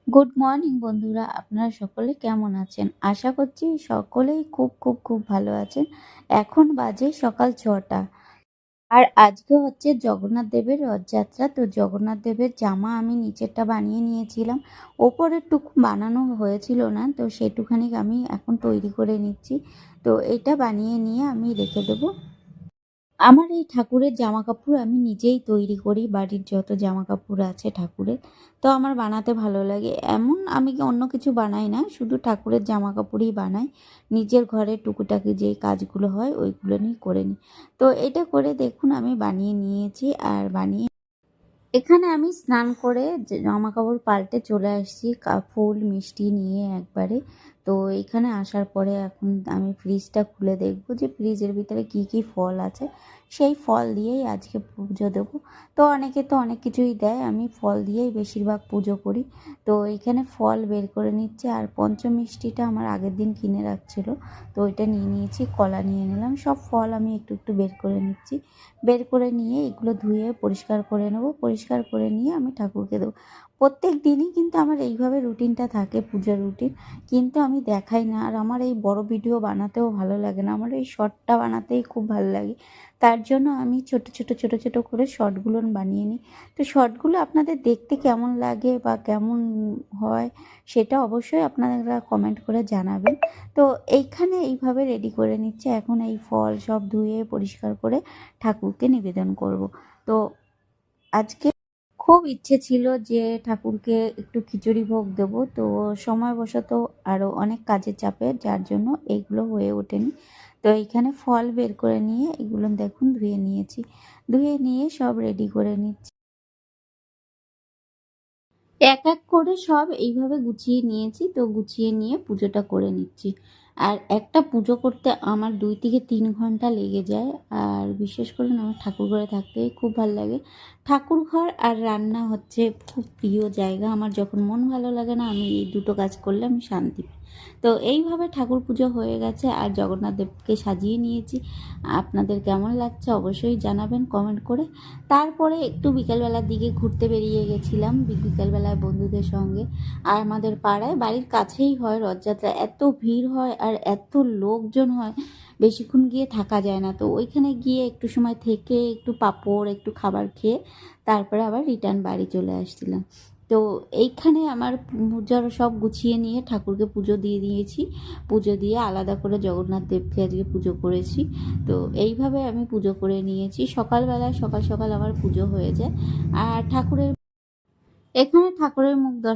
Good morning বন্ধুরা, আপনারা সকলে কেমন আছেন? আশা করছি সকলেই খুব খুব খুব ভালো আছেন। এখন বাজে সকাল ৬টা। আর আজকে হচ্ছে জগন্নাথ দেবের রথযাত্রা। তো জগন্নাথ দেবের জামা আমি নিচেরটা বানিয়ে নিয়েছিলাম, ওপরেরটুকু বানানো হয়েছিল না, তো সেটুখানি আমি এখন তৈরি করে নিচ্ছি। তো এটা বানিয়ে নিয়ে আমি রেখে দেবো। আমার এই ঠাকুরের জামাকাপড় আমি নিজেই তৈরি করি, বাড়ির যত জামাকাপড় আছে ঠাকুরের। তো আমার বানাতে ভালো লাগে। এমন আমি অন্য কিছু বানাই না, শুধু ঠাকুরের জামাকাপড়ই বানাই। নিজের ঘরে টুকিটাকি যেই কাজগুলো হয় ওইগুলো নিয়ে করে নিই। তো এটা করে দেখুন আমি বানিয়ে নিয়েছি। আর বানিয়ে এখানে আমি স্নান করে জামাকাপড় পাল্টে চলে আসছি, ফুল মিষ্টি নিয়ে একবারে। তো এখানে আসার পরে এখন আমি ফ্রিজটা খুলে দেখবো যে ফ্রিজের ভিতরে কি কি ফল আছে। সেই ফল দিয়েই আজকে পুজো দেবো। তো অনেকে তো অনেক কিছুই দেয়, আমি ফল দিয়েই বেশিরভাগ পুজো করি। তো এখানে ফল বের করে নিচ্ছে। আর পঞ্চমিষ্টিটা আমার আগের দিন কিনে রাখছিল, তো ওইটা নিয়ে নিয়েছি। কলা নিয়ে নিলাম, সব ফল আমি একটু একটু বের করে নিচ্ছি। বের করে নিয়ে এগুলো ধুয়ে পরিষ্কার করে নেব। পরিষ্কার করে নিয়ে আমি ঠাকুরকে দেবো। প্রত্যেক দিনই কিন্তু আমার এইভাবে রুটিনটা থাকে, পুজোর রুটিন। কিন্তু আমি দেখাই না। আর আমার এই বড় ভিডিও বানাতেও ভালো লাগে না, আমার এই শর্টটা বানাতেই খুব ভালো লাগে। তার জন্য আমি ছোট ছোট ছোট ছোট করে শর্টগুলো বানিয়ে নিই। তো শর্টগুলো আপনাদের দেখতে কেমন লাগে বা কেমন হয় সেটা অবশ্যই আপনারা কমেন্ট করে জানাবেন। তো এইখানে এইভাবে রেডি করে নিচ্ছে। এখন এই ফল সব ধুয়ে পরিষ্কার করে ঠাকুরকে নিবেদন করব। তো আজকে খুব ইচ্ছে ছিল যে ঠাকুরকে একটু খিচুড়ি ভোগ দেব, তো সময়বশত আরও অনেক কাজের চাপে যার জন্য এইগুলো হয়ে ওঠেনি। তো এইখানে ফল বের করে নিয়ে এগুলো দেখুন ধুয়ে নিয়েছি। ধুয়ে নিয়ে সব রেডি করে নিচ্ছি। এক এক করে সব এইভাবে গুছিয়ে নিয়েছি। তো গুছিয়ে নিয়ে পুজোটা করে নিচ্ছি। আর একটা পুজো করতে আমার 2 থেকে 3 ঘন্টা লেগে যায়। আর বিশেষ করে আমার ঠাকুর ঘরে থাকতে খুব ভালো লাগে। ঠাকুর ঘর আর রান্না হচ্ছে খুব প্রিয় জায়গা আমার। যখন মন ভালো লাগে না, আমি এই দুটো কাজ করলে আমি শান্তি পাই। তো এইভাবে ঠাকুর পুজো হয়ে গেছে আর জগন্নাথ দেবকে সাজিয়ে নিয়েছি। আপনাদের কেমন লাগছে অবশ্যই জানাবেন কমেন্ট করে। তারপরে একটু বিকেলবেলার দিকে ঘুরতে বেরিয়ে গেছিলাম, বিকেলবেলায় বন্ধুদের সঙ্গে। আর আমাদের পাড়ায় বাড়ির কাছেই হয় রথযাত্রা, এত ভিড় হয় আর এত লোকজন হয়, বেশিক্ষণ গিয়ে থাকা যায় না। তো ওইখানে গিয়ে একটু সময় থেকে একটু পাঁপড় একটু খাবার খেয়ে তারপরে আবার রিটার্ন বাড়ি চলে আসছিলাম। তো এইখানে আমার পুজোর সব গুছিয়ে নিয়ে ঠাকুরকে পুজো দিয়ে দিয়েছি। পুজো দিয়ে আলাদা করে জগন্নাথ দেবকে আজকে পুজো করেছি। তো এইভাবে আমি পুজো করে নিয়েছি। সকালবেলায় সকাল সকাল আমার পুজো হয়ে যায়। আর এখানে ঠাকুরের মুখ